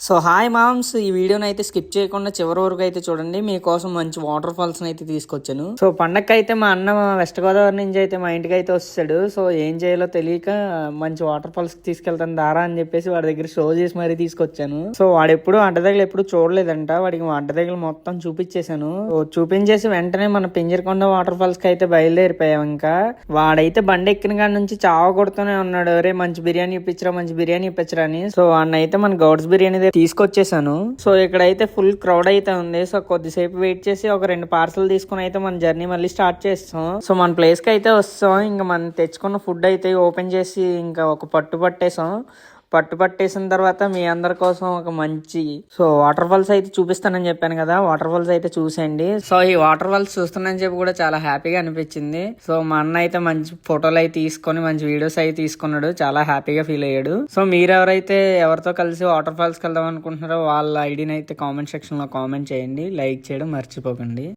So hi moms, ఈ వీడియోని అయితే స్కిప్ చేయకుండా చివరి వరకు అయితే చూడండి. మీకోసం మంచి వాటర్ ఫాల్స్ అయితే తీసుకొచ్చాను. సో పండగకి అయితే మా అన్న వెస్ట్ గోదావరి నుంచి అయితే మా ఇంటికి అయితే వస్తాడు. సో ఏం చేయాలో తెలియక మంచి వాటర్ ఫాల్స్ తీసుకెళ్తాను దారా అని చెప్పేసి వాడి దగ్గర షో చేసి మరీ తీసుకొచ్చాను. సో వాడు ఎప్పుడు అడ్డదగలు ఎప్పుడు చూడలేదంట. వాడికి అడ్డదగలు మొత్తం చూపించేశాను. చూపించేసి వెంటనే మన పింజరకొండ వాటర్ ఫాల్స్ కి అయితే బయలుదేరిపోయాం. ఇంకా వాడైతే బండి ఎక్కిన కాడి నుంచి చావ కొడుతూనే ఉన్నాడు, రే మంచి బిర్యానీ ఇప్పించరా మంచి బిర్యానీ ఇప్పించరా అని. సో వాడిని అయితే మన గౌడ్స్ బిర్యానీ తీసుకొచ్చేసాను. సో ఇక్కడైతే ఫుల్ క్రౌడ్ అయితే ఉంది. సో కొద్దిసేపు వెయిట్ చేసి ఒక 2 పార్సల్ తీసుకుని అయితే మన జర్నీ మళ్ళీ స్టార్ట్ చేస్తాం. సో మన ప్లేస్ కి అయితే వస్తాం. ఇంకా మనం తెచ్చుకున్న ఫుడ్ అయితే ఓపెన్ చేసి ఇంకా ఒక పట్టేసిన తర్వాత మీ అందరి కోసం ఒక మంచి వాటర్ ఫాల్స్ అయితే చూపిస్తానని చెప్పాను కదా, వాటర్ ఫాల్స్ అయితే చూసేయండి. సో ఈ వాటర్ ఫాల్స్ చూస్తున్నానని చెప్పి కూడా చాలా హ్యాపీగా అనిపించింది. సో మా అన్న అయితే మంచి ఫోటోలు అయితే తీసుకొని మంచి వీడియోస్ అయితే తీసుకున్నాడు, చాలా హ్యాపీగా ఫీల్ అయ్యాడు. సో మీరు ఎవరితో కలిసి వాటర్ ఫాల్స్ కి వెళ్దాం అనుకుంటున్నారో వాళ్ళ ఐడిని అయితే కామెంట్ సెక్షన్ లో కామెంట్ చేయండి, లైక్ చేయడం మర్చిపోకండి.